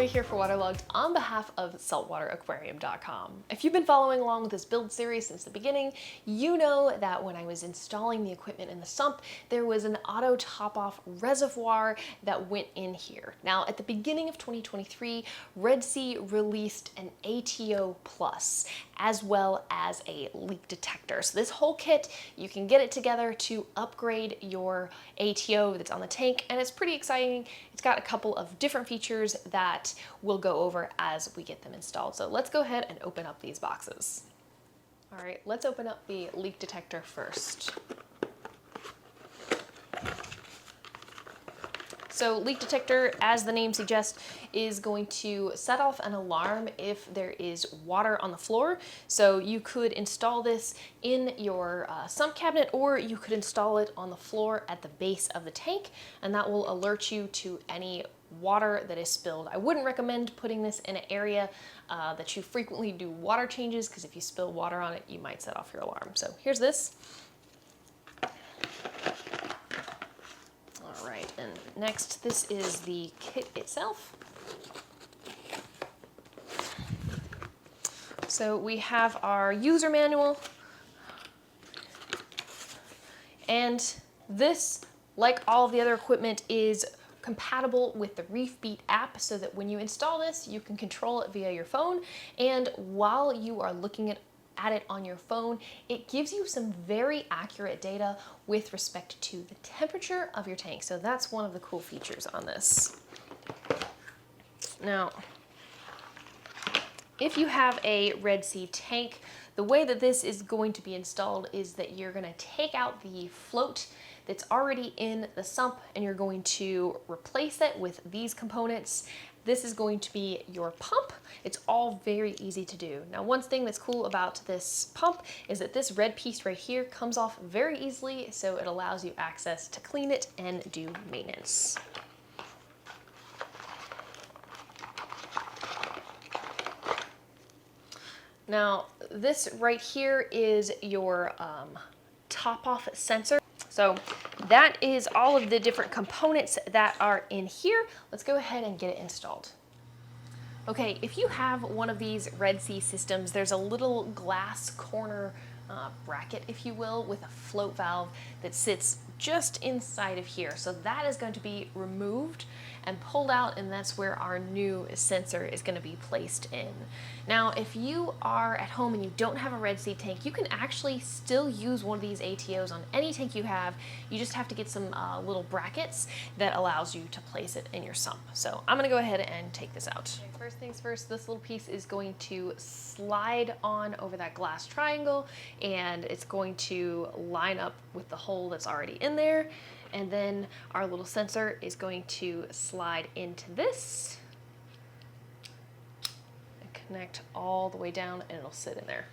Hilary here for Waterlogged on behalf of saltwateraquarium.com. If you've been following along with this build series since the beginning, you know that when I was installing the equipment in the sump, there was an auto top-off reservoir that went in here. Now, at the beginning of 2023, Red Sea released an ATO Plus, as well as a leak detector. So this whole kit, you can get it together to upgrade your ATO that's on the tank, and it's pretty exciting. It's got a couple of different features that we'll go over as we get them installed. So let's go ahead and open up these boxes. All right, let's open up the leak detector first. So leak detector, as the name suggests, is going to set off an alarm if there is water on the floor. So you could install this in your sump cabinet, or you could install it on the floor at the base of the tank, and that will alert you to any water that is spilled. I wouldn't recommend putting this in an area that you frequently do water changes, because if you spill water on it, you might set off your alarm. So here's this. All right, and next, this is the kit itself. So we have our user manual, and this, like all of the other equipment, is compatible with the ReefATO app, so that when you install this, you can control it via your phone, and while you are looking at it on your phone, it gives you some very accurate data with respect to the temperature of your tank. So that's one of the cool features on this. Now, if you have a Red Sea tank, the way that this is going to be installed is that you're going to take out the float that's already in the sump, and you're going to replace it with these components. This is going to be your pump. It's all very easy to do. Now, one thing that's cool about this pump is that this red piece right here comes off very easily, so it allows you access to clean it and do maintenance. Now, this right here is your top-off sensor. So that is all of the different components that are in here. Let's go ahead and get it installed. Okay, if you have one of these Red Sea systems, there's a little glass corner bracket, if you will, with a float valve that sits just inside of here. So that is going to be removed and pulled out, and that's where our new sensor is going to be placed in. Now, if you are at home and you don't have a Red Sea tank, you can actually still use one of these ATOs on any tank you have. You just have to get some little brackets that allows you to place it in your sump. So I'm going to go ahead and take this out. Okay, first things first, this little piece is going to slide on over that glass triangle, and it's going to line up with the hole that's already in there. And then our little sensor is going to slide into this and connect all the way down, and it'll sit in there.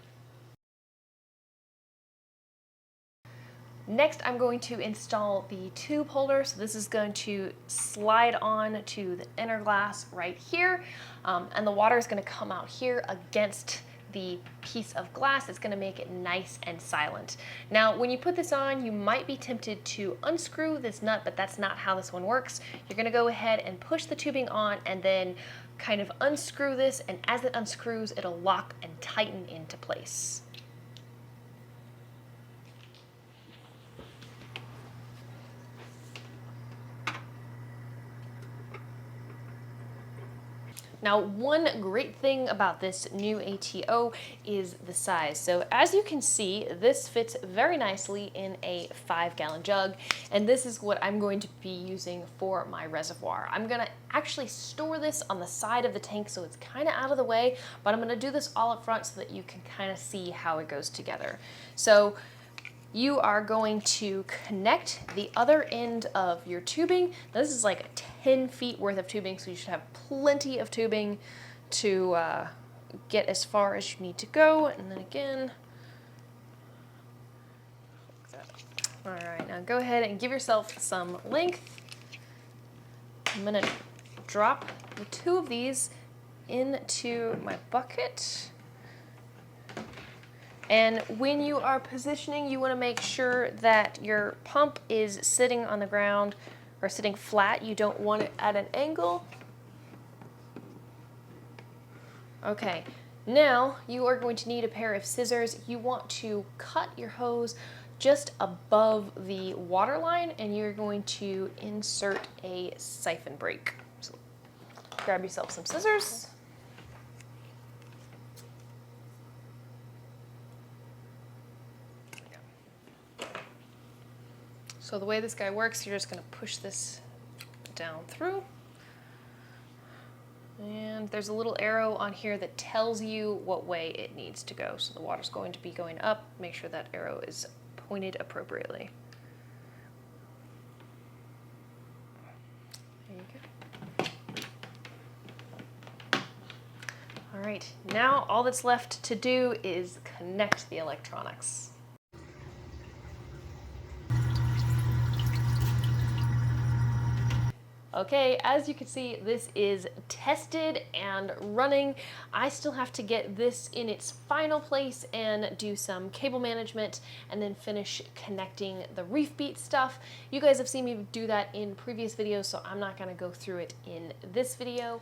Next, I'm going to install the tube holder. So this is going to slide on to the inner glass right here, and the water is going to come out here against the piece of glass. It's going to make it nice and silent. Now, when you put this on, you might be tempted to unscrew this nut, but that's not how this one works. You're going to go ahead and push the tubing on and then kind of unscrew this, and as it unscrews, it'll lock and tighten into place. Now, one great thing about this new ATO is the size. So as you can see, this fits very nicely in a 5-gallon jug, and this is what I'm going to be using for my reservoir. I'm gonna actually store this on the side of the tank, so it's kind of out of the way, but I'm gonna do this all up front so that you can kind of see how it goes together. So you are going to connect the other end of your tubing. Now, this is like 10 feet worth of tubing, so you should have plenty of tubing to get as far as you need to go. And then again, all right, now go ahead and give yourself some length. I'm gonna drop the 2 of these into my bucket. And when you are positioning, you want to make sure that your pump is sitting on the ground or sitting flat. You don't want it at an angle. Okay, now you are going to need a pair of scissors. You want to cut your hose just above the water line, and you're going to insert a siphon break. So grab yourself some scissors. So the way this guy works, you're just going to push this down through. And there's a little arrow on here that tells you what way it needs to go. So the water's going to be going up. Make sure that arrow is pointed appropriately. There you go. All right, now all that's left to do is connect the electronics. Okay, as you can see, this is tested and running. I still have to get this in its final place and do some cable management and then finish connecting the ReefATO stuff. You guys have seen me do that in previous videos, so I'm not gonna go through it in this video.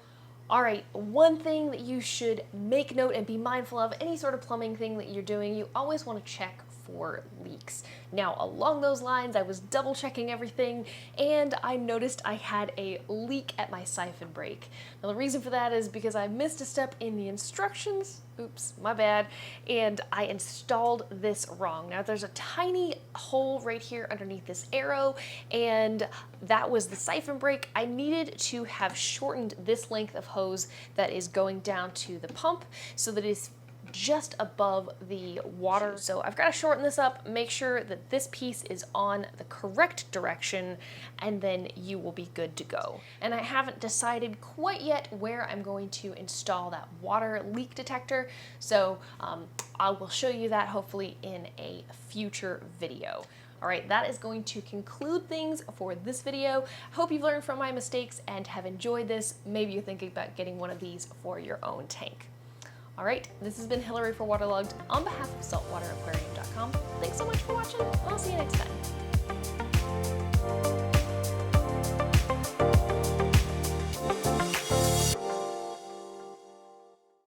All right, one thing that you should make note and be mindful of, any sort of plumbing thing that you're doing, you always want to check for leaks. Now, along those lines, I was double checking everything and I noticed I had a leak at my siphon break. Now, the reason for that is because I missed a step in the instructions. Oops, my bad. And I installed this wrong. Now, there's a tiny hole right here underneath this arrow, and that was the siphon break. I needed to have shortened this length of hose that is going down to the pump so that it's just above the water. So I've got to shorten this up, make sure that this piece is on the correct direction, and then you will be good to go. And I haven't decided quite yet where I'm going to install that water leak detector, so I will show you that hopefully in a future video. All right, that is going to conclude things for this video. Hope you've learned from my mistakes and have enjoyed this. Maybe you're thinking about getting one of these for your own tank. All right, this has been Hilary for Waterlogged on behalf of saltwateraquarium.com. Thanks so much for watching, and I'll see you next time.